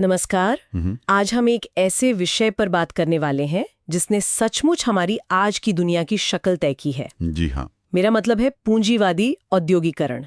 नमस्कार। आज हम एक ऐसे विषय पर बात करने वाले हैं जिसने सचमुच हमारी आज की दुनिया की शक्ल तय की है। जी हाँ। मेरा मतलब है पूंजीवादी औद्योगिकरण।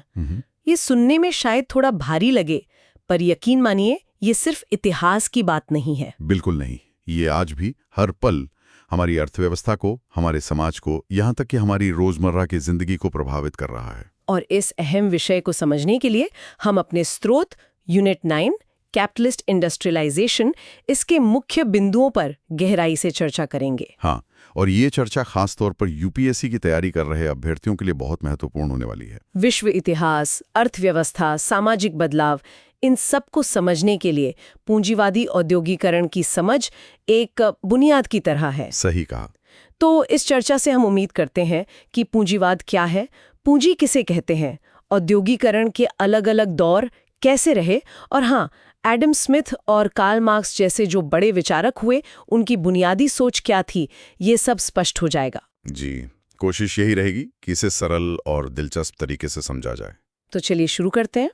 ये सुनने में शायद थोड़ा भारी लगे, पर यकीन मानिए ये सिर्फ इतिहास की बात नहीं है। बिल्कुल नहीं, ये आज भी हर पल हमारी अर्थव्यवस्था को, हमारे समाज को, यहाँ तक कि हमारी रोजमर्रा की जिंदगी को प्रभावित कर रहा है। और इस अहम विषय को समझने के लिए हम अपने स्रोत यूनिट 9 कैपिटलिस्ट इंडस्ट्रियलाइजेशन इसके मुख्य बिंदुओं पर गहराई से चर्चा करेंगे। हाँ, और ये चर्चा खास तौर पर यूपीएससी की तैयारी कर रहे अभ्यर्थियों के लिए बहुत महत्वपूर्ण होने वाली है। विश्व इतिहास, अर्थव्यवस्था, सामाजिक बदलाव, इन सब को समझने के लिए पूंजीवादी औद्योगिकरण की समझ एक बुनियाद की तरह है। सही कहा। तो इस चर्चा से हम उम्मीद करते हैं कि पूंजीवाद क्या है, पूंजी किसे कहते हैं, औद्योगिकरण के अलग-अलग दौर कैसे रहे, और हाँ, एडम स्मिथ और कार्ल मार्क्स जैसे जो बड़े विचारक हुए उनकी बुनियादी सोच क्या थी, ये सब स्पष्ट हो जाएगा। जी, कोशिश यही रहेगी कि इसे सरल और दिलचस्प तरीके से समझा जाए। तो चलिए शुरू करते हैं।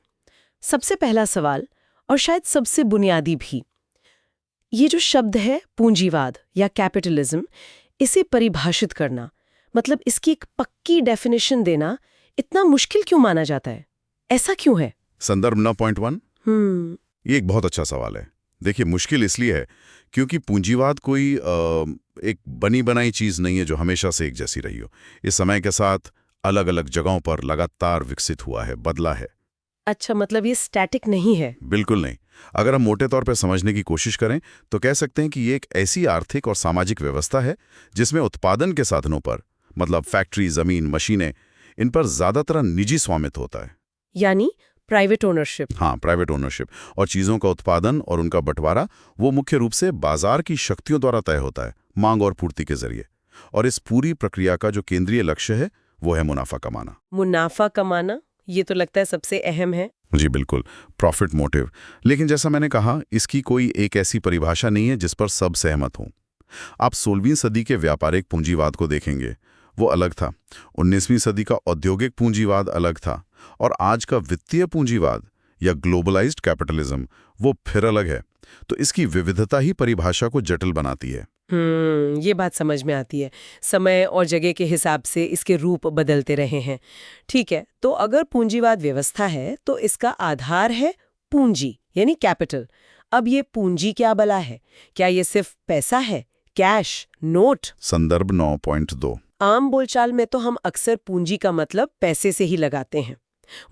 सबसे पहला सवाल, और शायद सबसे बुनियादी भी, ये जो शब्द है पूंजीवाद या कैपिटलिज्म, इसे परिभाषित करना, मतलब इसकी एक पक्की डेफिनेशन देना इतना मुश्किल क्यों माना जाता है? ऐसा क्यों है? संदर्भ 9.1। ये एक बहुत अच्छा सवाल है। देखिए, मुश्किल इसलिए है क्योंकि पूंजीवाद कोई एक बनी बनाई चीज नहीं है जो हमेशा से एक जैसी रही हो। इस समय के साथ अलग अलग जगहों पर लगातार विकसित हुआ है, बदला है। अच्छा, मतलब ये स्टैटिक नहीं है? बिल्कुल नहीं। अगर हम मोटे तौर पर समझने की कोशिश करें तो कह सकते हैं कि ये एक ऐसी आर्थिक और सामाजिक व्यवस्था है जिसमें उत्पादन के साधनों पर, मतलब फैक्ट्री, जमीन, मशीनें, इन पर ज्यादातर निजी स्वामित्व होता है। यानी प्राइवेट ओनरशिप। हाँ, प्राइवेट ओनरशिप। और चीजों का उत्पादन और उनका बंटवारा वो मुख्य रूप से बाजार की शक्तियों द्वारा तय होता है, मांग और पूर्ति के जरिए। और इस पूरी प्रक्रिया का जो केंद्रीय लक्ष्य है वो है मुनाफा कमाना। मुनाफा कमाना, ये तो लगता है सबसे अहम है। जी बिल्कुल, प्रॉफिट मोटिव। लेकिन जैसा मैंने कहा, इसकी कोई एक ऐसी परिभाषा नहीं है जिस पर सब सहमत हों। आप 16वीं सदी के व्यापारिक पूंजीवाद को देखेंगे, वो अलग था। 19वीं सदी का औद्योगिक पूंजीवाद अलग था। और आज का वित्तीय पूंजीवाद या ग्लोबलाइज्ड कैपिटलिज्म वो फिर अलग है। तो इसकी विविधता ही परिभाषा को जटिल बनाती है। ये बात समझ में आती है। समय और जगह के हिसाब से इसके रूप बदलते रहे हैं। ठीक है, तो अगर पूंजीवाद व्यवस्था है तो इसका आधार है पूंजी यानी कैपिटल। अब ये पूंजी क्या बला है? क्या ये सिर्फ पैसा है, कैश, नोट? संदर्भ 9.2। आम बोलचाल में तो हम अक्सर पूंजी का मतलब पैसे से ही लगाते हैं।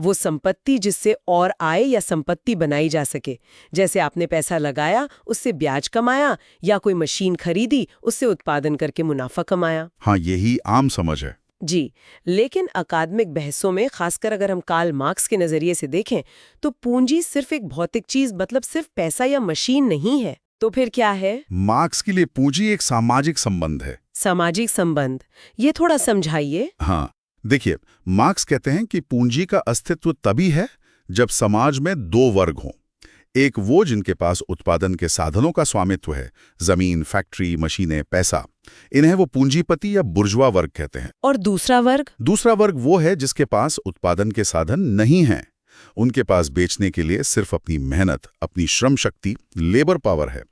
वो संपत्ति जिससे और आय या संपत्ति बनाई जा सके। जैसे आपने पैसा लगाया, उससे ब्याज कमाया, या कोई मशीन खरीदी, उससे उत्पादन करके मुनाफा कमाया। हाँ, यही आम समझ है। जी, लेकिन अकादमिक बहसों में, खासकर अगर हम कार्ल मार्क्स के नजरिए से देखें, तो पूंजी सिर्फ एक भौतिक चीज, मतलब सिर्फ पैसा या मशीन नहीं है। तो फिर क्या है? मार्क्स के लिए पूंजी एक सामाजिक संबंध है। सामाजिक संबंध, ये थोड़ा समझाइए। हाँ, देखिए, मार्क्स कहते हैं कि पूंजी का अस्तित्व तभी है जब समाज में दो वर्ग हों। एक वो जिनके पास उत्पादन के साधनों का स्वामित्व है, जमीन, फैक्ट्री, मशीनें, पैसा, इन्हें वो पूंजीपति या बुर्जुआ वर्ग कहते हैं। और दूसरा वर्ग? दूसरा वर्ग वो है जिसके पास उत्पादन के साधन नहीं हैं। उनके पास बेचने के लिए सिर्फ अपनी मेहनत, अपनी श्रम शक्ति, लेबर पावर है।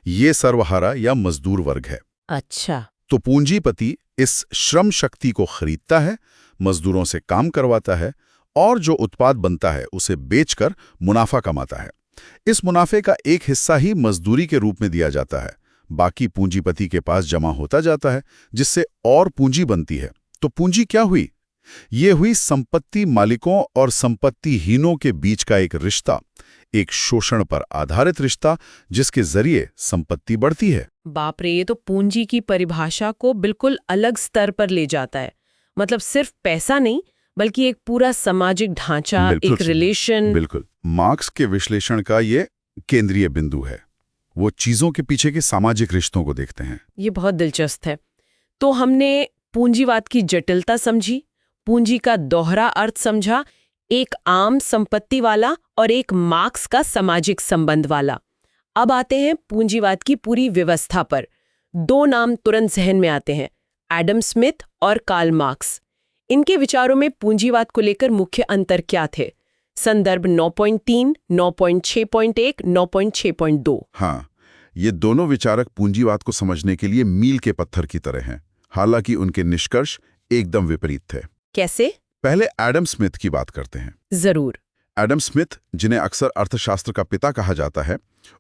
ये सर्वहारा या मजदूर वर्ग है। अच्छा। तो पूंजीपति इस श्रम शक्ति को खरीदता है, मजदूरों से काम करवाता है, और जो उत्पाद बनता है उसे बेचकर मुनाफा कमाता है। इस मुनाफे का एक हिस्सा ही मजदूरी के रूप में दिया जाता है, बाकी पूंजीपति के पास जमा होता जाता है, जिससे और पूंजी बनती है। तो पूंजी क्या हुई? ये हुई संपत्ति मालिकों और संपत्तिहीनों के बीच का एक रिश्ता, एक शोषण पर आधारित रिश्ता, जिसके जरिए संपत्ति बढ़ती है। बाप रे, ये तो पूंजी की परिभाषा को बिल्कुल अलग स्तर पर ले जाता है। मतलब सिर्फ पैसा नहीं, बल्कि एक पूरा सामाजिक ढांचा, एक रिलेशन। बिल्कुल, मार्क्स के विश्लेषण का ये केंद्रीय बिंदु है। वो चीजों के पीछे के सामाजिक रिश्तों को देखते हैं। ये बहुत दिलचस्प है। तो हमने पूंजीवाद की जटिलता समझी, पूंजी का दोहरा अर्थ समझा, एक आम संपत्ति वाला और एक मार्क्स का सामाजिक संबंध वाला। अब आते हैं पूंजीवाद की पूरी व्यवस्था पर। दो नाम तुरंत जहन में आते हैं, एडम स्मिथ और कार्ल मार्क्स। इनके विचारों में पूंजीवाद को लेकर मुख्य अंतर क्या थे? संदर्भ 9.3, 9.6.1, 9.6.2। हाँ, ये दोनों विचारक पूंजीवाद को समझने के लिए मील के पत्थर की तरह हैं, हालांकि उनके निष्कर्ष एकदम विपरीत थे। कैसे? पहले एडम स्मिथ की बात करते हैं। जरूर। एडम स्मिथ, जिन्हें अक्सर अर्थशास्त्र का पिता कहा जाता है,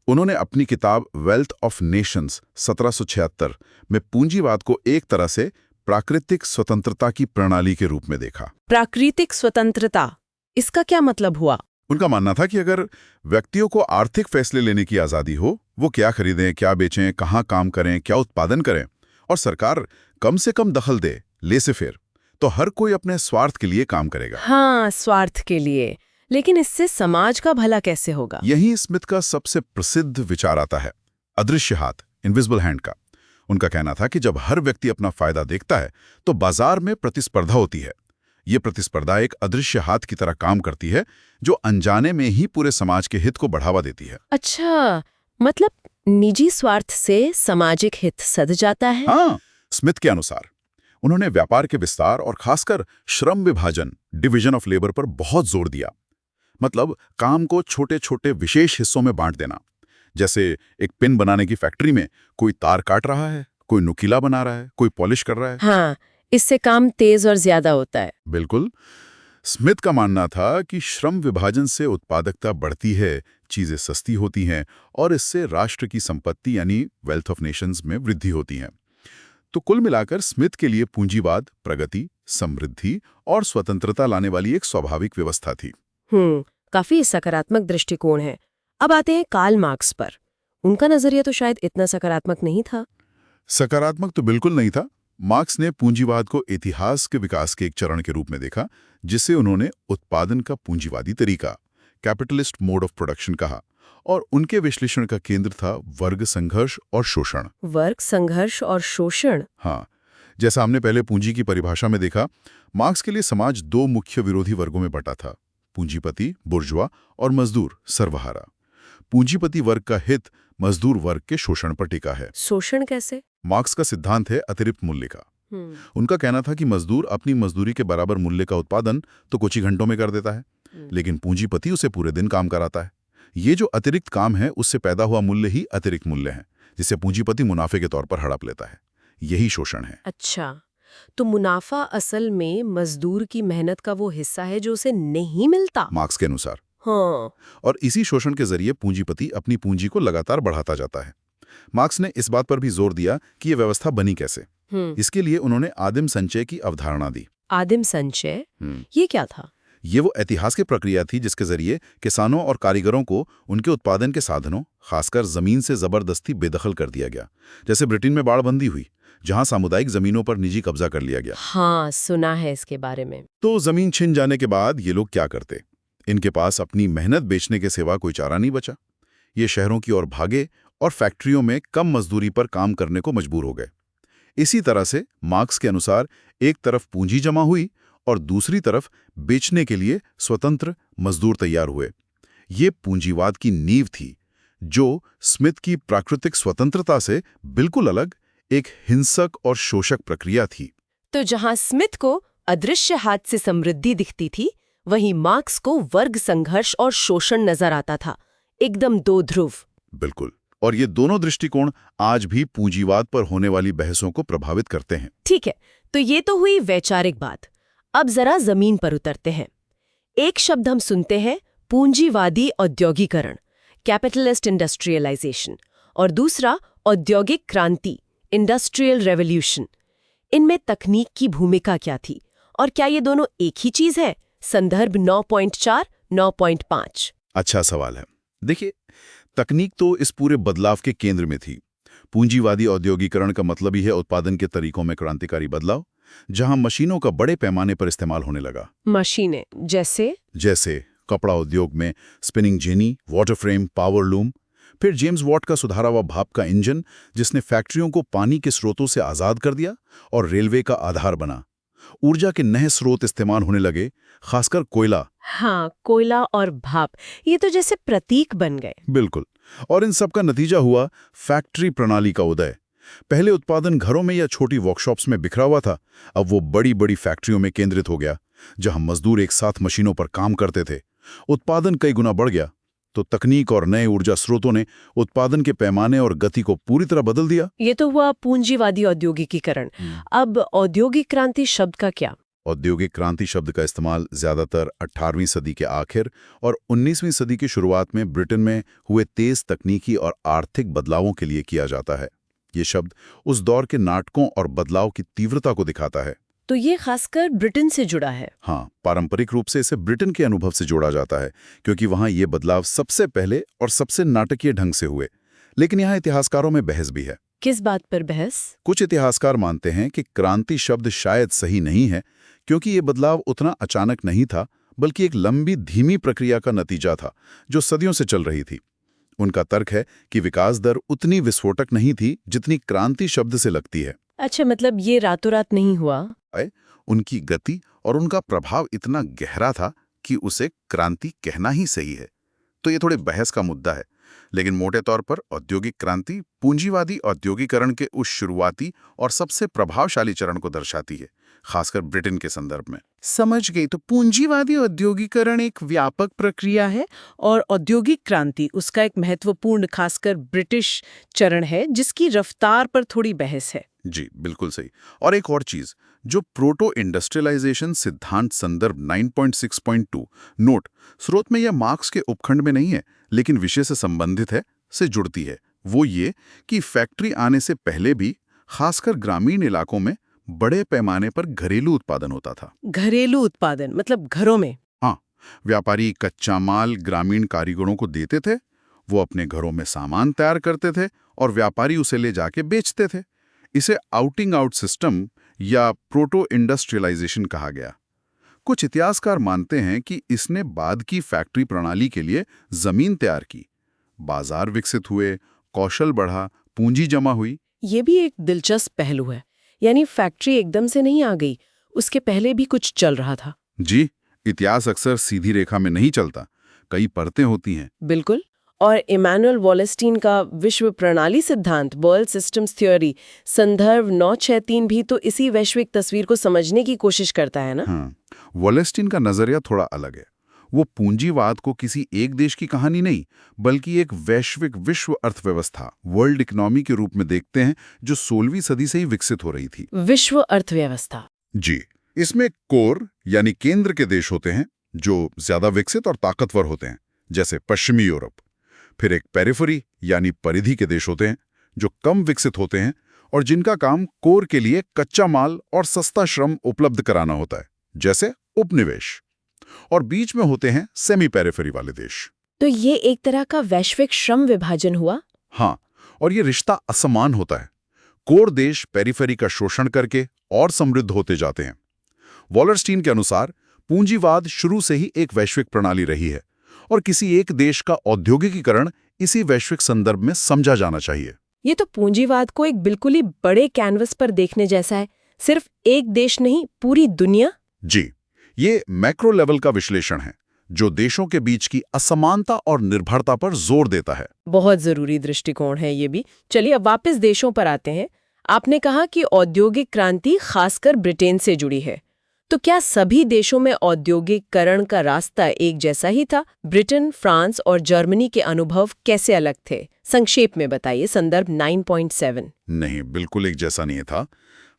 उन्होंने अपनी किताब वेल्थ ऑफ नेशंस 1776 में पूंजीवाद को एक तरह से प्राकृतिक स्वतंत्रता की प्रणाली के रूप में देखा। प्राकृतिक स्वतंत्रता, इसका क्या मतलब हुआ? उनका मानना था कि अगर व्यक्तियों को आर्थिक फैसले लेने की आज़ादी हो, वो क्या खरीदें, क्या बेचें, कहाँ काम करें, क्या उत्पादन करें, और सरकार कम से कम दखल दे, लेसे-फेर, तो हर कोई अपने स्वार्थ के लिए काम करेगा। हाँ, स्वार्थ के लिए। लेकिन इससे समाज का भला कैसे होगा? यही स्मिथ का सबसे प्रसिद्ध विचार आता है, अदृश्य हाथ, इनविजिबल हैंड का। उनका कहना था कि जब हर व्यक्ति अपना फायदा देखता है तो बाजार में प्रतिस्पर्धा होती है। ये प्रतिस्पर्धा एक अदृश्य हाथ की तरह काम करती है, जो अनजाने में ही पूरे समाज के हित को बढ़ावा देती है। अच्छा, मतलब निजी स्वार्थ से सामाजिक हित सध जाता है? हाँ, स्मिथ के अनुसार उन्होंने व्यापार के विस्तार और खासकर श्रम विभाजन, डिवीजन ऑफ लेबर पर बहुत जोर दिया। मतलब काम को छोटे छोटे विशेष हिस्सों में बांट देना। जैसे एक पिन बनाने की फैक्ट्री में कोई तार काट रहा है, कोई नुकीला बना रहा है, कोई पॉलिश कर रहा है। हाँ, इससे काम तेज और ज्यादा होता है। बिल्कुल। स्मिथ का मानना था कि श्रम विभाजन से उत्पादकता बढ़ती है, चीजें सस्ती होती हैं और इससे राष्ट्र की संपत्ति यानी वेल्थ ऑफ नेशंस में वृद्धि होती है। तो कुल मिलाकर स्मिथ के लिए पूंजीवाद प्रगति, समृद्धि और स्वतंत्रता लाने वाली एक स्वाभाविक व्यवस्था थी। काफी सकारात्मक दृष्टिकोण है। अब आते हैं कार्ल मार्क्स पर। उनका नजरिया तो शायद इतना सकारात्मक नहीं था। सकारात्मक तो बिल्कुल नहीं था। मार्क्स ने पूंजीवाद को इतिहास के विकास के एक चरण के रूप में देखा, जिसे उन्होंने उत्पादन का पूंजीवादी तरीका, कैपिटलिस्ट मोड ऑफ प्रोडक्शन कहा, और उनके विश्लेषण का केंद्र था वर्ग संघर्ष और शोषण। वर्ग संघर्ष और शोषण? हाँ, जैसा हमने पहले पूंजी की परिभाषा में देखा, मार्क्स के लिए समाज दो मुख्य विरोधी वर्गों में बटा था, पूंजीपति बुर्जुआ और मजदूर सर्वहारा। पूंजीपति वर्ग का हित मजदूर वर्ग के शोषण पर टिका है। शोषण कैसे? मार्क्स का सिद्धांत है अतिरिक्त मूल्य का। उनका कहना था कि मजदूर अपनी मजदूरी के बराबर मूल्य का उत्पादन तो कुछ ही घंटों में कर देता है, लेकिन पूंजीपति उसे पूरे दिन काम कराता है। ये जो अतिरिक्त काम है, उससे पैदा हुआ मूल्य ही अतिरिक्त मूल्य है, जिसे पूंजीपति मुनाफे के तौर पर हड़प लेता है। यही शोषण है। अच्छा, तो मुनाफा असल में मजदूर की मेहनत का वो हिस्सा है जो उसे नहीं मिलता, मार्क्स के अनुसार। हाँ। और इसी शोषण के जरिए पूंजीपति अपनी पूंजी को लगातार बढ़ाता जाता है। मार्क्स ने इस बात पर भी जोर दिया कि ये व्यवस्था बनी कैसे। इसके लिए उन्होंने आदिम संचय की अवधारणा दी। आदिम संचय? ये क्या था? ये वो ऐतिहासिक प्रक्रिया थी जिसके जरिए किसानों और कारीगरों को उनके उत्पादन के साधनों, खासकर जमीन से जबरदस्ती बेदखल कर दिया गया। जैसे ब्रिटेन में बाड़बंदी हुई, जहां सामुदायिक जमीनों पर निजी कब्जा कर लिया गया। हाँ, सुना है इसके बारे में। तो जमीन छिन जाने के बाद ये लोग क्या करते? इनके पास अपनी मेहनत बेचने के सिवा कोई चारा नहीं बचा। ये शहरों की ओर भागे और फैक्ट्रियों में कम मजदूरी पर काम करने को मजबूर हो गए। इसी तरह से मार्क्स के अनुसार एक तरफ पूंजी जमा हुई और दूसरी तरफ बेचने के लिए स्वतंत्र मजदूर तैयार हुए। ये पूंजीवाद की नींव थी, जो स्मिथ की प्राकृतिक स्वतंत्रता से बिल्कुल अलग एक हिंसक और शोषक प्रक्रिया थी। तो जहां स्मिथ को अदृश्य हाथ से समृद्धि दिखती थी, वहीं मार्क्स को वर्ग संघर्ष और शोषण नजर आता था। एकदम दो ध्रुव। बिल्कुल। और ये दोनों दृष्टिकोण आज भी पूंजीवाद पर होने वाली बहसों को प्रभावित करते हैं। ठीक है, तो ये तो हुई वैचारिक बात। अब जरा जमीन पर उतरते हैं। एक शब्द हम सुनते हैं, पूंजीवादी औद्योगिकरण, कैपिटलिस्ट इंडस्ट्रियलाइजेशन, और दूसरा औद्योगिक क्रांति, इंडस्ट्रियल रेवोल्यूशन। इनमें तकनीक की भूमिका क्या थी और क्या ये दोनों एक ही चीज है? संदर्भ 9.4, 9.5। अच्छा सवाल है। देखिए, तकनीक तो इस पूरे बदलाव के केंद्र में थी। पूंजीवादी औद्योगिकरण का मतलब ही है उत्पादन के तरीकों में क्रांतिकारी बदलाव, जहां मशीनों का बड़े पैमाने पर इस्तेमाल होने लगा। मशीनें जैसे कपड़ा उद्योग में spinning jenny, water frame, power loom. फिर जेम्स वॉट का सुधारा हुआ भाप का इंजन, जिसने फैक्ट्रियों को पानी के स्रोतों से आजाद कर दिया और रेलवे का आधार बना। ऊर्जा के नए स्रोत इस्तेमाल होने लगे, खासकर कोयला। हाँ, कोयला और भाप, ये तो जैसे प्रतीक बन गए। बिल्कुल। और इन सब का नतीजा हुआ फैक्ट्री प्रणाली का उदय। पहले उत्पादन घरों में या छोटी वर्कशॉप्स में बिखरा हुआ था, अब वो बड़ी बड़ी फैक्ट्रियों में केंद्रित हो गया, जहां मजदूर एक साथ मशीनों पर काम करते थे उत्पादन कई गुना बढ़ गया। तो तकनीक और नए ऊर्जा स्रोतों ने उत्पादन के पैमाने और गति को पूरी तरह बदल दिया। ये तो हुआ पूंजीवादी औद्योगिकीकरण। अब औद्योगिक क्रांति शब्द का क्या? औद्योगिक क्रांति शब्द का इस्तेमाल ज्यादातर 18वीं सदी के आखिर और 19वीं सदी की शुरुआत में ब्रिटेन में हुए तेज तकनीकी और आर्थिक बदलावों के लिए किया जाता है। ये शब्द उस दौर के नाटकों और बदलाव की तीव्रता को दिखाता है। तो ये खासकर ब्रिटेन से जुड़ा है। हाँ, पारंपरिक रूप से इसे ब्रिटेन के अनुभव से जोड़ा जाता है, क्योंकि वहाँ ये बदलाव सबसे पहले और सबसे नाटकीय ढंग से हुए। लेकिन यहाँ इतिहासकारों में बहस भी है। किस बात पर बहस? कुछ इतिहासकार मानते हैं कि क्रांति शब्द शायद सही नहीं है, क्योंकि ये बदलाव उतना अचानक नहीं था, बल्कि एक लंबी धीमी प्रक्रिया का नतीजा था जो सदियों से चल रही थी। उनका तर्क है कि विकास दर उतनी विस्फोटक नहीं थी जितनी क्रांति शब्द से लगती है। अच्छा, मतलब ये रातों रात नहीं हुआ? उनकी गति और उनका प्रभाव इतना गहरा था कि उसे क्रांति कहना ही सही है। तो ये थोड़े बहस का मुद्दा है, लेकिन मोटे तौर पर औद्योगिक क्रांति पूंजीवादी औद्योगिकरण के उस शुरुआती और सबसे प्रभावशाली चरण को दर्शाती है, खासकर ब्रिटेन के संदर्भ में। समझ गई। तो पूंजीवादी औद्योगिकरण एक व्यापक प्रक्रिया है और औद्योगिक क्रांति उसका एक महत्वपूर्ण, खासकर ब्रिटिश चरण है जिसकी रफ्तार पर थोड़ी बहस है। जी, बिल्कुल सही। और एक और चीज, जो प्रोटो इंडस्ट्रियलाइजेशन सिद्धांत संदर्भ 9.6.2 नोट स्रोत में या मार्क्स के उपखंड में नहीं है, लेकिन विषय से संबंधित है, से जुड़ती है, वो ये कि फैक्ट्री आने से पहले भी खासकर ग्रामीण इलाकों में बड़े पैमाने पर घरेलू उत्पादन होता था। घरेलू उत्पादन मतलब घरों में? हाँ, व्यापारी कच्चा माल ग्रामीण कारीगरों को देते थे, वो अपने घरों में सामान तैयार करते थे और व्यापारी उसे ले जाके बेचते थे। इसे आउटिंग आउट सिस्टम या प्रोटो इंडस्ट्रियलाइजेशन कहा गया। कुछ इतिहासकार मानते हैं कि इसने बाद की फैक्ट्री प्रणाली के लिए जमीन तैयार की, बाजार विकसित हुए, कौशल बढ़ा, पूंजी जमा हुई। ये भी एक दिलचस्प पहलू है, यानी फैक्ट्री एकदम से नहीं आ गई, उसके पहले भी कुछ चल रहा था। जी, इतिहास अक्सर सीधी रेखा में नहीं चलता, कई परतें होती हैं। बिल्कुल। और इमैनुअल वॉलेस्टीन का विश्व प्रणाली सिद्धांत, वर्ल्ड सिस्टम्स थ्योरी, संदर्भ 963 भी तो इसी वैश्विक तस्वीर को समझने की कोशिश करता है ना? हाँ, वॉलेस्टीन का नजरिया थोड़ा अलग है। वो पूंजीवाद को किसी एक देश की कहानी नहीं, बल्कि एक वैश्विक विश्व अर्थव्यवस्था, वर्ल्ड इकोनॉमी के रूप में देखते हैं, जो 16वीं सदी से ही विकसित हो रही थी। विश्व अर्थव्यवस्था। जी, इसमें कोर यानी केंद्र के देश होते हैं जो ज्यादा विकसित और ताकतवर होते हैं, जैसे पश्चिमी यूरोप। फिर एक पेरिफेरी यानी परिधि के देश होते हैं जो कम विकसित होते हैं और जिनका काम कोर के लिए कच्चा माल और सस्ता श्रम उपलब्ध कराना होता है, जैसे उपनिवेश। और बीच में होते हैं सेमी पेरिफेरी वाले देश। तो ये एक तरह का वैश्विक श्रम विभाजन हुआ? हाँ, और ये रिश्ता असमान होता है। कोर देश पेरिफेरी का शोषण करके और समृद्ध होते जाते हैं। वॉलरस्टीन के अनुसार पूंजीवाद शुरू से ही एक वैश्विक प्रणाली रही है और किसी एक देश का औद्योगिकीकरण इसी वैश्विक संदर्भ में समझा जाना चाहिए। ये तो पूंजीवाद को एक बिल्कुल ही बड़े कैनवस पर देखने जैसा है, सिर्फ एक देश नहीं, पूरी दुनिया। जी, ये मैक्रो लेवल का विश्लेषण है जो देशों के बीच की असमानता और निर्भरता पर जोर देता है। बहुत जरूरी दृष्टिकोण है ये भी। चलिए अब वापस देशों पर आते हैं। आपने कहा कि औद्योगिक क्रांति खासकर ब्रिटेन से जुड़ी है, तो क्या सभी देशों में औद्योगिकरण का रास्ता एक जैसा ही था? ब्रिटेन, फ्रांस और जर्मनी के अनुभव कैसे अलग थे? संक्षेप में बताइए। संदर्भ 9.7। नहीं, बिल्कुल एक जैसा नहीं था।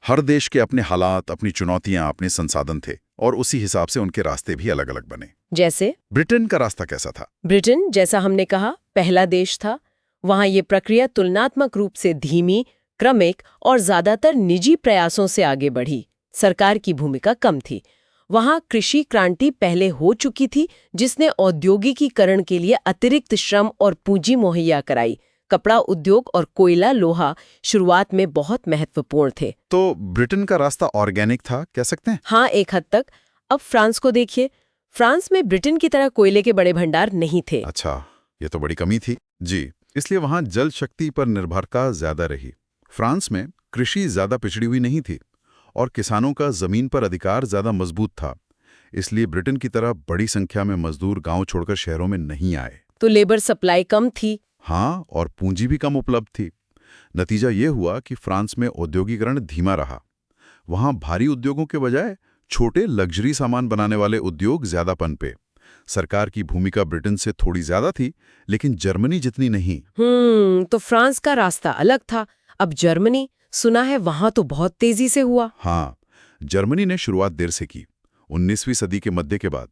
हर देश के अपने हालात, अपनी चुनौतियां, अपने संसाधन थे और उसी हिसाब से उनके रास्ते भी अलग अलग बने। जैसे ब्रिटेन का रास्ता कैसा था? ब्रिटेन, जैसा हमने कहा, पहला देश था। वहां ये प्रक्रिया तुलनात्मक रूप से धीमी, क्रमिक और ज्यादातर निजी प्रयासों से आगे बढ़ी। सरकार की भूमिका कम थी। वहां कृषि क्रांति पहले हो चुकी थी, जिसने औद्योगिकीकरण के लिए अतिरिक्त श्रम और पूंजी मुहैया कराई। कपड़ा उद्योग और कोयला, लोहा शुरुआत में बहुत महत्वपूर्ण थे। तो ब्रिटेन का रास्ता ऑर्गेनिक था, कह सकते हैं? हाँ, एक हद तक। अब फ्रांस को देखिए। फ्रांस में ब्रिटेन की तरह कोयले के बड़े भंडार नहीं थे। अच्छा, ये तो बड़ी कमी थी। जी, इसलिए वहां जल शक्ति पर निर्भरता ज्यादा रही। फ्रांस में कृषि ज्यादा पिछड़ी हुई नहीं थी और किसानों का जमीन पर अधिकार ज्यादा मजबूत था। इसलिए ब्रिटेन की तरह बड़ी संख्या में मजदूर गांव छोड़कर शहरों में नहीं आए। तो लेबर सप्लाई कम थी। हाँ, और पूंजी भी कम उपलब्ध थी। नतीजा ये हुआ कि फ्रांस में औद्योगिकरण धीमा रहा। वहां भारी उद्योगों के बजाय छोटे लग्जरी सामान बनाने वाले उद्योग ज्यादा पनपे। सरकार की भूमिका ब्रिटेन से थोड़ी ज्यादा थी, लेकिन जर्मनी जितनी नहीं। तो फ्रांस का रास्ता अलग था। अब जर्मनी, सुना है वहां तो बहुत तेजी से हुआ। हाँ, जर्मनी ने शुरुआत देर से की, 19वीं सदी के मध्य के बाद,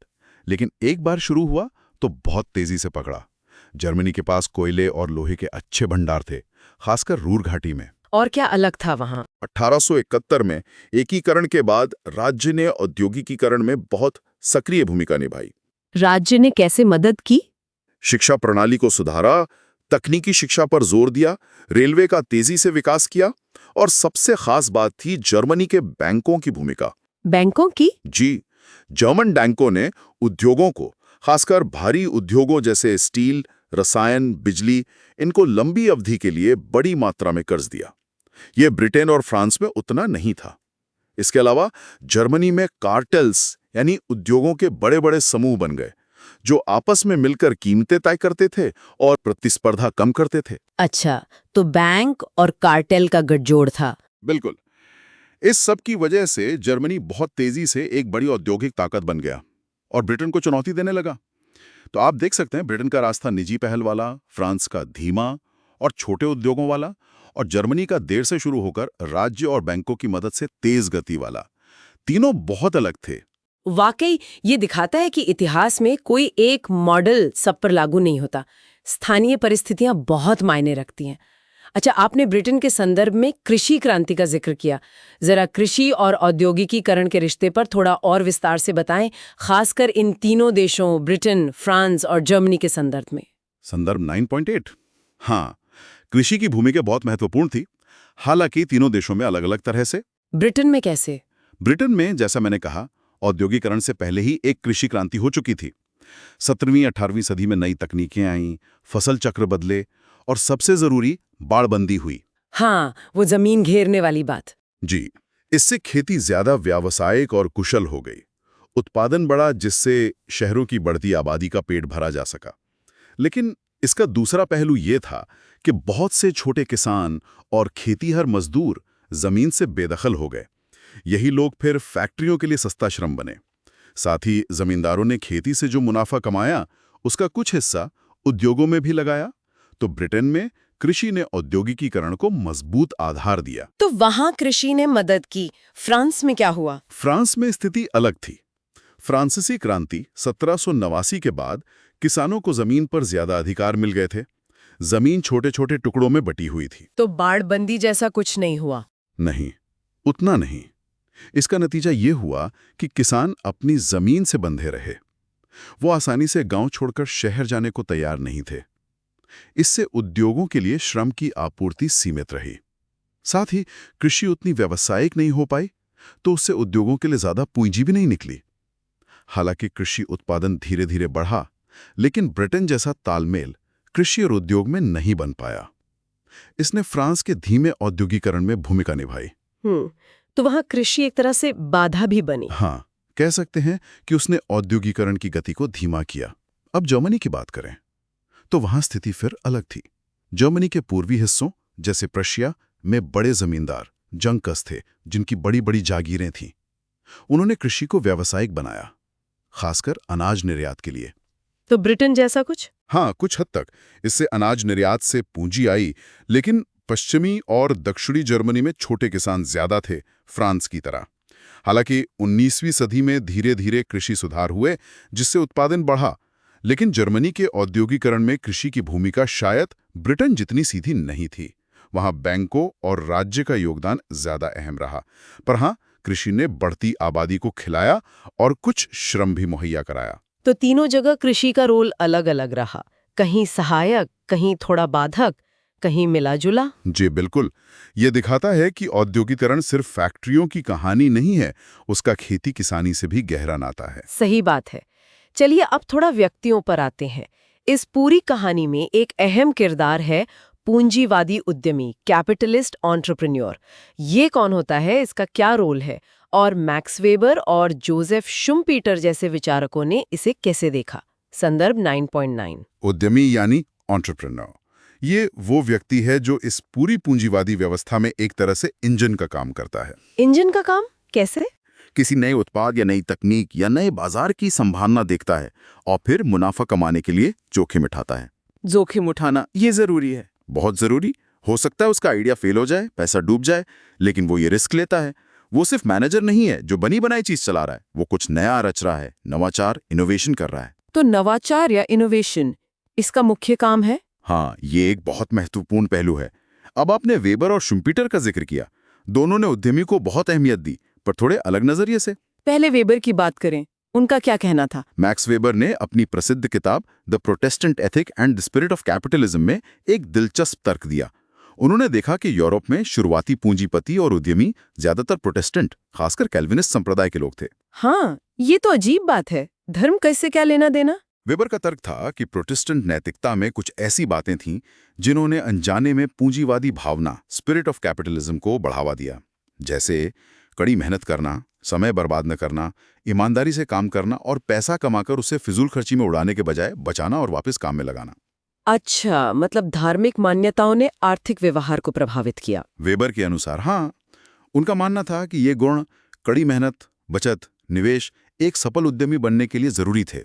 लेकिन एक बार शुरू हुआ तो बहुत तेजी से पकड़ा। जर्मनी के पास कोयले और लोहे के अच्छे भंडार थे, खासकर रूर घाटी में। और क्या अलग था वहां? 1871 में एकीकरण के बाद राज्य ने औद्योगिकीकरण में बहुत सक्रिय भूमिका निभाई। राज्य ने कैसे मदद की? शिक्षा प्रणाली को सुधारा, तकनीकी शिक्षा पर जोर दिया, रेलवे का तेजी से विकास किया, और सबसे खास बात थी जर्मनी के बैंकों की भूमिका। बैंकों की? जी, जर्मन बैंकों ने उद्योगों को, खासकर भारी उद्योगों जैसे स्टील, रसायन, बिजली, इनको लंबी अवधि के लिए बड़ी मात्रा में कर्ज दिया। यह ब्रिटेन और फ्रांस में उतना नहीं था। इसके अलावा जर्मनी में कार्टेल्स यानी उद्योगों के बड़े बड़े समूह बन गए, जो आपस में मिलकर कीमतें तय करते थे और प्रतिस्पर्धा कम करते थे। अच्छा, तो बैंक और कार्टेल का गठजोड़ था। बिल्कुल। इस सब की वजह से जर्मनी बहुत तेजी से एक बड़ी औद्योगिक ताकत बन गया और ब्रिटेन को चुनौती देने लगा। तो आप देख सकते हैं, ब्रिटेन का रास्ता निजी पहल वाला, फ्रांस का धीमा और छोटे उद्योगों वाला, और जर्मनी का देर से शुरू होकर राज्य और बैंकों की मदद से तेज गति वाला। तीनों बहुत अलग थे। वाकई ये दिखाता है कि इतिहास में कोई एक मॉडल सब पर लागू नहीं होता। स्थानीय परिस्थितियां बहुत मायने रखती हैं। अच्छा, आपने ब्रिटेन के संदर्भ में कृषि क्रांति का जिक्र किया। जरा कृषि और औद्योगिकीकरण के रिश्ते पर थोड़ा और विस्तार से बताएं, खासकर इन तीनों देशों ब्रिटेन, फ्रांस और जर्मनी के संदर्भ में। संदर्भ 9.8। हाँ, कृषि की भूमिका बहुत महत्वपूर्ण थी, हालांकि तीनों देशों में अलग अलग तरह से। ब्रिटेन में कैसे? ब्रिटेन में, जैसा मैंने कहा, औद्योगिकरण से पहले ही एक कृषि क्रांति हो चुकी थी। 17वीं 18वीं सदी में नई तकनीकें आईं, फसल चक्र बदले, और सबसे जरूरी, बाड़बंदी हुई। हाँ, वो जमीन घेरने वाली बात। जी, इससे खेती ज्यादा व्यावसायिक और कुशल हो गई। उत्पादन बढ़ा, जिससे शहरों की बढ़ती आबादी का पेट भरा जा सका। लेकिन इसका दूसरा पहलू ये था कि बहुत से छोटे किसान और खेतीहर मजदूर जमीन से बेदखल हो गए। यही लोग फिर फैक्ट्रियों के लिए सस्ता श्रम बने। साथ ही जमींदारों ने खेती से जो मुनाफा कमाया, उसका कुछ हिस्सा उद्योगों में भी लगाया। तो ब्रिटेन में कृषि ने औद्योगिकीकरण को मजबूत आधार दिया। तो वहां कृषि ने मदद की। फ्रांस में क्या हुआ? फ्रांस में स्थिति अलग थी। फ्रांसीसी क्रांति 1789 के बाद किसानों को जमीन पर ज्यादा अधिकार मिल गए थे। जमीन छोटे छोटे टुकड़ों में बटी हुई थी। तो बाड़बंदी जैसा कुछ नहीं हुआ? नहीं, उतना नहीं। इसका नतीजा ये हुआ कि किसान अपनी जमीन से बंधे रहे। वो आसानी से गांव छोड़कर शहर जाने को तैयार नहीं थे। इससे उद्योगों के लिए श्रम की आपूर्ति सीमित रही। साथ ही कृषि उतनी व्यावसायिक नहीं हो पाई, तो उससे उद्योगों के लिए ज्यादा पूंजी भी नहीं निकली। हालांकि कृषि उत्पादन धीरे धीरे बढ़ा, लेकिन ब्रिटेन जैसा तालमेल कृषि और उद्योग में नहीं बन पाया। इसने फ्रांस के धीमे औद्योगिकरण में भूमिका निभाई। तो वहां कृषि एक तरह से बाधा भी बनी। हाँ, कह सकते हैं कि उसने औद्योगिकरण की गति को धीमा किया। अब जर्मनी की बात करें तो वहां स्थिति फिर अलग थी। जर्मनी के पूर्वी हिस्सों जैसे प्रशिया में बड़े जमींदार जंकस थे, जिनकी बड़ी बड़ी जागीरें थीं। उन्होंने कृषि को व्यावसायिक बनाया, खासकर अनाज निर्यात के लिए। तो ब्रिटेन जैसा कुछ? हाँ, कुछ हद तक। इससे अनाज निर्यात से पूंजी आई, लेकिन पश्चिमी और दक्षिणी जर्मनी में छोटे किसान ज्यादा थे, फ्रांस की तरह। हालांकि 19वीं सदी में धीरे धीरे कृषि सुधार हुए, जिससे उत्पादन बढ़ा। लेकिन जर्मनी के औद्योगिकरण में कृषि की भूमिका शायद ब्रिटेन जितनी सीधी नहीं थी। वहां बैंकों और राज्य का योगदान ज्यादा अहम रहा। पर हाँ, कृषि ने बढ़ती आबादी को खिलाया और कुछ श्रम भी मुहैया कराया। तो तीनों जगह कृषि का रोल अलग अलग रहा, कहीं सहायक, कहीं थोड़ा बाधक, कहीं मिला जुला। जी बिल्कुल। ये दिखाता है कि औद्योगिकरण सिर्फ फैक्ट्रियों की कहानी नहीं है, उसका खेती किसानी से भी गहरा नाता है। सही बात है। चलिए अब थोड़ा व्यक्तियों पर आते हैं। इस पूरी कहानी में एक अहम किरदार है पूंजीवादी उद्यमी, कैपिटलिस्ट एंटरप्रेन्योर। ये कौन होता है, इसका क्या रोल है, और मैक्स वेबर और जोसेफ शुम्पीटर जैसे विचारकों ने इसे कैसे देखा? संदर्भ 9.9। उद्यमी यानी एंटरप्रेन्योर, ये वो व्यक्ति है जो इस पूरी पूंजीवादी व्यवस्था में एक तरह से इंजन का काम करता है। इंजन का काम कैसे? किसी नए उत्पाद या नई तकनीक या नए बाजार की संभावना देखता है और फिर मुनाफा कमाने के लिए जोखिम उठाता है। जोखिम उठाना ये जरूरी है। बहुत जरूरी। हो सकता है उसका आइडिया फेल हो जाए, पैसा डूब जाए, लेकिन वो ये रिस्क लेता है। वो सिर्फ मैनेजर नहीं है जो बनी बनाई चीज चला रहा है, वो कुछ नया रच रहा है, नवाचार, इनोवेशन कर रहा है। तो नवाचार या इनोवेशन इसका मुख्य काम है? हाँ, ये एक बहुत महत्वपूर्ण पहलू है। अब आपने वेबर और शुम्पीटर का जिक्र किया। दोनों ने उद्यमी को बहुत अहमियत दी, पर थोड़े अलग नजरिए से। पहले वेबर की बात करें, उनका क्या कहना था? मैक्स वेबर ने अपनी प्रसिद्ध किताब the Protestant ethic and the spirit of capitalism में एक दिलचस्प तर्क दिया। उन्होंने देखा कि यूरोप में शुरुआती पूंजीपति और उद्यमी ज्यादातर प्रोटेस्टेंट, खासकर कैल्विनिस्ट संप्रदाय के लोग थे। हाँ, ये तो अजीब बात है। धर्म कैसे क्या लेना देना? वेबर का तर्क था कि प्रोटेस्टेंट नैतिकता में कुछ ऐसी बातें थीं जिन्होंने अनजाने में पूंजीवादी भावना, स्पिरिट ऑफ कैपिटलिज्म को बढ़ावा दिया। जैसे कड़ी मेहनत करना, समय बर्बाद न करना, ईमानदारी से काम करना और पैसा कमाकर उसे फिजूल खर्ची में उड़ाने के बजाय बचाना और वापस काम में लगाना। अच्छा, मतलब धार्मिक मान्यताओं ने आर्थिक व्यवहार को प्रभावित किया। वेबर के अनुसार हाँ, उनका मानना था कि ये गुण कड़ी मेहनत, बचत, निवेश एक सफल उद्यमी बनने के लिए जरूरी थे।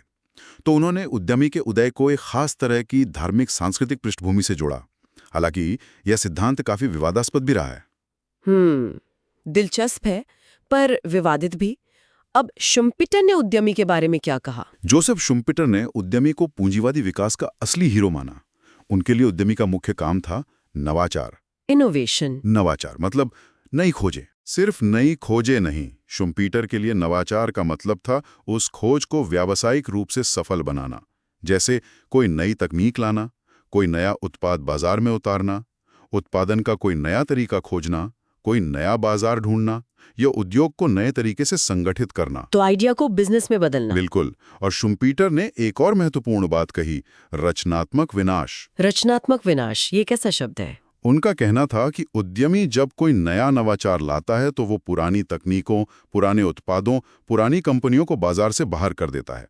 तो उन्होंने उद्यमी के उदय को एक खास तरह की धार्मिक सांस्कृतिक पृष्ठभूमि से जोड़ा। हालांकि यह सिद्धांत काफी विवादास्पद भी रहा है। दिलचस्प है, पर विवादित भी। अब शुम्पीटर ने उद्यमी के बारे में क्या कहा? जोसेफ शुम्पीटर ने उद्यमी को पूंजीवादी विकास का असली हीरो माना। उनके लिए उद्यमी का मुख्य काम था नवाचार। इनोवेशन। नवाचार मतलब नई खोजें। सिर्फ नई खोजें नहीं, शुम्पीटर के लिए नवाचार का मतलब था उस खोज को व्यावसायिक रूप से सफल बनाना। जैसे कोई नई तकनीक लाना, कोई नया उत्पाद बाजार में उतारना, उत्पादन का कोई नया तरीका खोजना, कोई नया बाजार ढूंढना या उद्योग को नए तरीके से संगठित करना। तो आइडिया को बिजनेस में बदलना। बिल्कुल। और शुम्पीटर ने एक और महत्वपूर्ण बात कही, रचनात्मक विनाश। रचनात्मक विनाश, ये कैसा शब्द है? उनका कहना था कि उद्यमी जब कोई नया नवाचार लाता है तो वो पुरानी तकनीकों, पुराने उत्पादों, पुरानी कंपनियों को बाजार से बाहर कर देता है।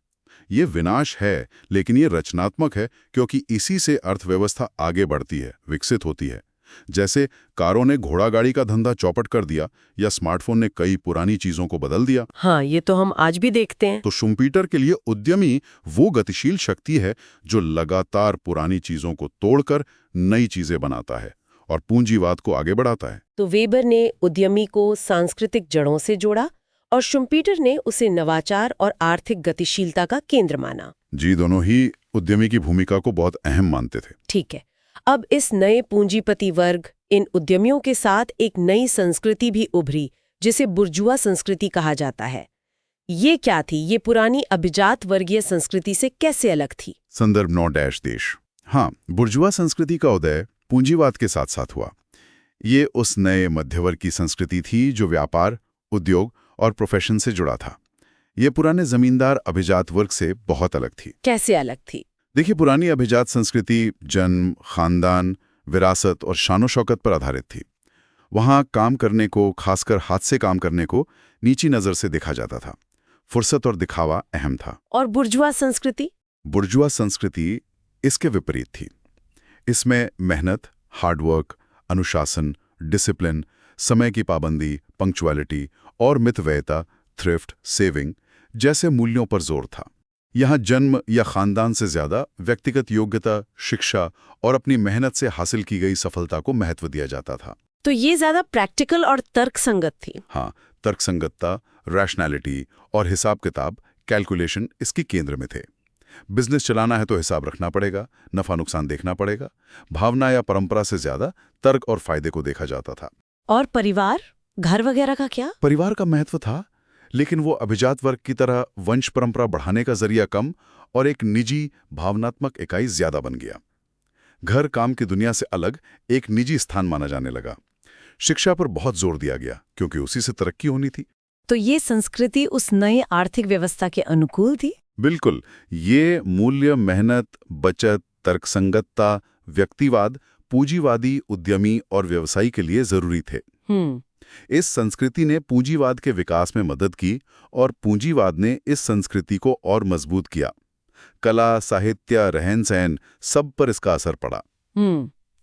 ये विनाश है, लेकिन ये रचनात्मक है, क्योंकि इसी से अर्थव्यवस्था आगे बढ़ती है, विकसित होती है। जैसे कारों ने घोड़ा गाड़ी का धंधा चौपट कर दिया या स्मार्टफोन ने कई पुरानी चीजों को बदल दिया। हाँ, ये तो हम आज भी देखते हैं। तो शुम्पीटर के लिए उद्यमी वो गतिशील शक्ति है जो लगातार पुरानी चीजों को तोड़कर नई चीजें बनाता है और पूंजीवाद को आगे बढ़ाता है। तो वेबर ने उद्यमी को सांस्कृतिक जड़ों से जोड़ा और शुम्पीटर ने उसे नवाचार और आर्थिक गतिशीलता का केंद्र माना। जी, दोनों ही उद्यमी की भूमिका को बहुत अहम मानते थे। ठीक है। अब इस नए पूंजीपति वर्ग, इन उद्यमियों के साथ एक नई संस्कृति भी उभरी, जिसे बुर्जुआ संस्कृति कहा जाता है। ये क्या थी? ये पुरानी अभिजात वर्गीय संस्कृति से कैसे अलग थी? संदर्भ 9-देश। हाँ, बुर्जुआ संस्कृति का उदय पूंजीवाद के साथ साथ हुआ। ये उस नए मध्यवर्ग की संस्कृति थी जो व्यापार, उद्योग और प्रोफेशन से जुड़ा था। ये पुराने जमींदार अभिजात वर्ग से बहुत अलग थी। कैसे अलग थी? देखिए, पुरानी अभिजात संस्कृति जन्म, खानदान, विरासत और शानो शौकत पर आधारित थी। वहाँ काम करने को, खासकर हाथ से काम करने को, नीची नज़र से देखा जाता था। फुर्सत और दिखावा अहम था। और बुर्जुआ संस्कृति? बुर्जुआ संस्कृति इसके विपरीत थी। इसमें मेहनत, हार्डवर्क, अनुशासन, डिसिप्लिन, समय की पाबंदी, पंक्चुअलिटी और मितव्ययिता, थ्रिफ्ट, सेविंग जैसे मूल्यों पर जोर था। यहाँ जन्म या खानदान से ज्यादा व्यक्तिगत योग्यता, शिक्षा और अपनी मेहनत से हासिल की गई सफलता को महत्व दिया जाता था। तो ये ज्यादा प्रैक्टिकल और तर्कसंगत थी। हाँ, तर्कसंगतता, रैशनैलिटी और हिसाब किताब, कैलकुलेशन इसकी केंद्र में थे। बिजनेस चलाना है तो हिसाब रखना पड़ेगा, नफा नुकसान देखना पड़ेगा। भावना या परंपरा से ज्यादा तर्क और फायदे को देखा जाता था। और परिवार, घर वगैरह का क्या? परिवार का महत्व था, लेकिन वो अभिजात वर्ग की तरह वंश परंपरा बढ़ाने का जरिया कम और एक निजी भावनात्मक इकाई ज्यादा बन गया। घर काम की दुनिया से अलग एक निजी स्थान माना जाने लगा। शिक्षा पर बहुत जोर दिया गया, क्योंकि उसी से तरक्की होनी थी। तो ये संस्कृति उस नए आर्थिक व्यवस्था के अनुकूल थी? बिल्कुल। ये मूल्य, मेहनत, बचत, तर्कसंगतता, व्यक्तिवाद, पूंजीवादी उद्यमी और व्यवसायी के लिए जरूरी थे। इस संस्कृति ने पूंजीवाद के विकास में मदद की और पूंजीवाद ने इस संस्कृति को और मजबूत किया। कला, साहित्य, रहन-सहन सब पर इसका असर पड़ा।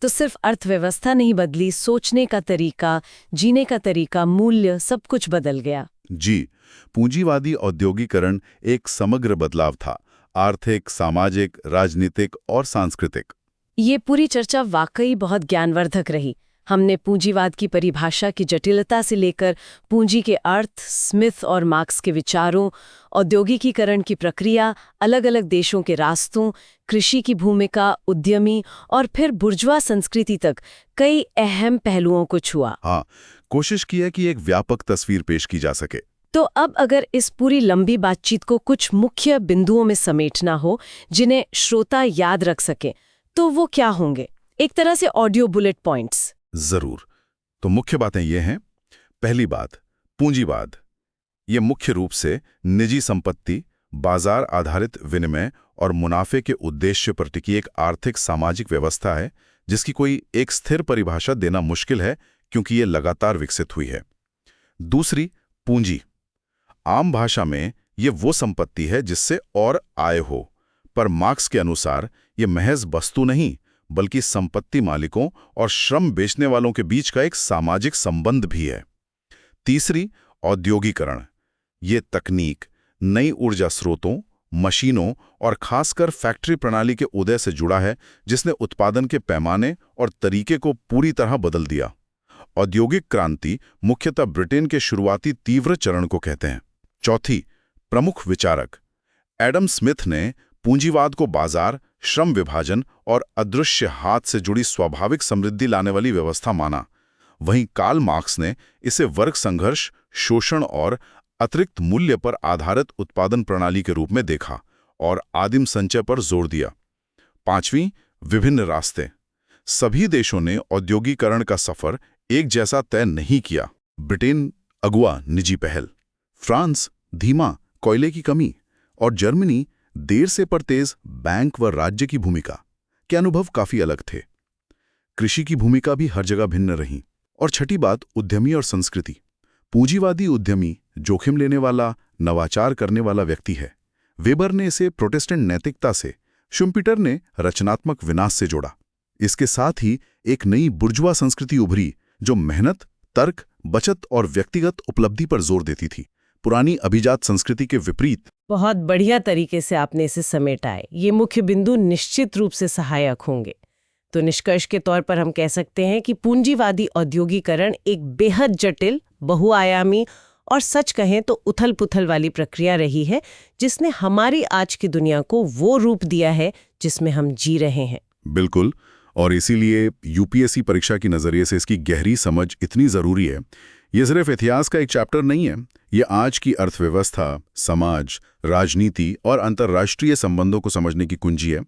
तो सिर्फ अर्थव्यवस्था नहीं बदली, सोचने का तरीका, जीने का तरीका, मूल्य सब कुछ बदल गया। जी, पूंजीवादी औद्योगिकरण एक समग्र बदलाव था, आर्थिक, सामाजिक, राजनीतिक और सांस्कृतिक। ये पूरी चर्चा वाकई बहुत ज्ञानवर्धक रही। हमने पूंजीवाद की परिभाषा की जटिलता से लेकर पूंजी के अर्थ, स्मिथ और मार्क्स के विचारों, औद्योगिकीकरण की प्रक्रिया, अलग-अलग देशों के रास्तों, कृषि की भूमिका, उद्यमी और फिर बुर्जुआ संस्कृति तक कई अहम पहलुओं को छुआ। हाँ, कोशिश की है कि एक व्यापक तस्वीर पेश की जा सके। तो अब अगर इस पूरी लंबी बातचीत को कुछ मुख्य बिंदुओं में समेटना हो जिन्हें श्रोता याद रख सके, तो वो क्या होंगे? एक तरह से ऑडियो बुलेट पॉइंट्स। जरूर। तो मुख्य बातें ये हैं। पहली बात, पूंजीवाद। ये मुख्य रूप से निजी संपत्ति, बाजार आधारित विनिमय और मुनाफे के उद्देश्य पर टिकी एक आर्थिक सामाजिक व्यवस्था है जिसकी कोई एक स्थिर परिभाषा देना मुश्किल है क्योंकि ये लगातार विकसित हुई है। दूसरी, पूंजी। आम भाषा में ये वो संपत्ति है जिससे और आय हो, पर मार्क्स के अनुसार ये महज वस्तु नहीं बल्कि संपत्ति मालिकों और श्रम बेचने वालों के बीच का एक सामाजिक संबंध भी है। तीसरी, औद्योगिकरण। ये तकनीक, नई ऊर्जा स्रोतों, मशीनों और खासकर फैक्ट्री प्रणाली के उदय से जुड़ा है जिसने उत्पादन के पैमाने और तरीके को पूरी तरह बदल दिया। औद्योगिक क्रांति मुख्यतः ब्रिटेन के शुरुआती तीव्र चरण को कहते हैं। चौथी, प्रमुख विचारक। एडम स्मिथ ने पूंजीवाद को बाजार, श्रम विभाजन और अदृश्य हाथ से जुड़ी स्वाभाविक समृद्धि लाने वाली व्यवस्था माना। वहीं कार्ल मार्क्स ने इसे वर्ग संघर्ष, शोषण और अतिरिक्त मूल्य पर आधारित उत्पादन प्रणाली के रूप में देखा और आदिम संचय पर जोर दिया। पांचवीं, विभिन्न रास्ते। सभी देशों ने औद्योगिकरण का सफर एक जैसा तय नहीं किया। ब्रिटेन अगुआ निजी पहल, फ्रांस धीमा कोयले की कमी और जर्मनी देर से पर तेज बैंक व राज्य की भूमिका के अनुभव काफी अलग थे। कृषि की भूमिका भी हर जगह भिन्न रही। और छठी बात, उद्यमी और संस्कृति। पूंजीवादी उद्यमी जोखिम लेने वाला, नवाचार करने वाला व्यक्ति है। वेबर ने इसे प्रोटेस्टेंट नैतिकता से, शुम्पीटर ने रचनात्मक विनाश से जोड़ा। इसके साथ ही एक नई बुर्जुआ संस्कृति उभरी जो मेहनत, तर्क, बचत और व्यक्तिगत उपलब्धि पर जोर देती थी, पुरानी अभिजात संस्कृति के विपरीत। बहुत बढ़िया तरीके से आपने इसे समेटा है। ये मुख्य बिंदु निश्चित रूप से सहायक होंगे। तो निष्कर्ष के तौर पर हम कह सकते हैं कि पूंजीवादी औद्योगिकरण एक बेहद जटिल, बहुआयामी और सच कहें तो उथल-पुथल वाली प्रक्रिया रही है जिसने हमारी आज की दुनिया को वो रूप दिया है जिसमें हम जी रहे हैं। बिल्कुल, और इसीलिए यूपीएससी परीक्षा की नजरिए से इसकी गहरी समझ इतनी जरूरी है। ये सिर्फ इतिहास का एक चैप्टर नहीं है, ये आज की अर्थव्यवस्था, समाज, राजनीति और अंतर्राष्ट्रीय संबंधों को समझने की कुंजी है।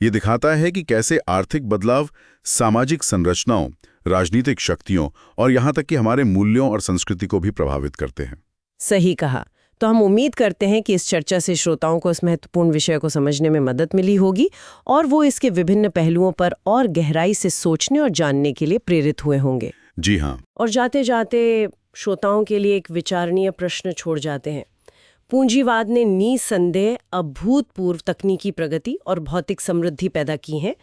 ये दिखाता है कि कैसे आर्थिक बदलाव सामाजिक संरचनाओं, राजनीतिक शक्तियों और यहाँ तक कि हमारे मूल्यों और संस्कृति को भी प्रभावित करते हैं। सही कहा। तो हम उम्मीद करते हैं कि इस चर्चा से श्रोताओं को इस महत्वपूर्ण विषय को समझने में मदद मिली होगी और वो इसके विभिन्न पहलुओं पर और गहराई से सोचने और जानने के लिए प्रेरित हुए होंगे। जी हाँ। और जाते जाते श्रोताओं के लिए एक विचारणीय प्रश्न छोड़ जाते हैं। पूंजीवाद ने निसंदेह अभूतपूर्व तकनीकी प्रगति और भौतिक समृद्धि पैदा की है,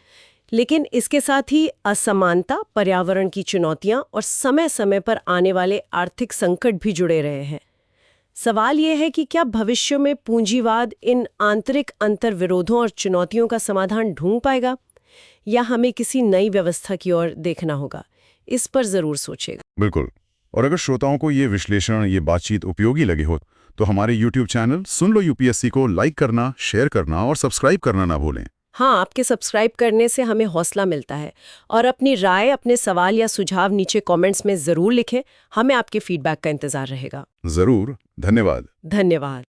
लेकिन इसके साथ ही असमानता, पर्यावरण की चुनौतियां और समय समय पर आने वाले आर्थिक संकट भी जुड़े रहे हैं। सवाल यह है कि क्या भविष्य में पूंजीवाद इन आंतरिक अंतर्विरोधों और चुनौतियों का समाधान ढूंढ पाएगा या हमें किसी नई व्यवस्था की ओर देखना होगा? इस पर जरूर सोचेगा। बिल्कुल। और अगर श्रोताओं को ये विश्लेषण, ये बातचीत उपयोगी लगी हो तो हमारे YouTube चैनल सुन लो यूपीएससी को लाइक करना, शेयर करना और सब्सक्राइब करना ना भूलें। हाँ, आपके सब्सक्राइब करने से हमें हौसला मिलता है। और अपनी राय, अपने सवाल या सुझाव नीचे कमेंट्स में जरूर लिखें। हमें आपके फीडबैक का इंतजार रहेगा। जरूर। धन्यवाद। धन्यवाद।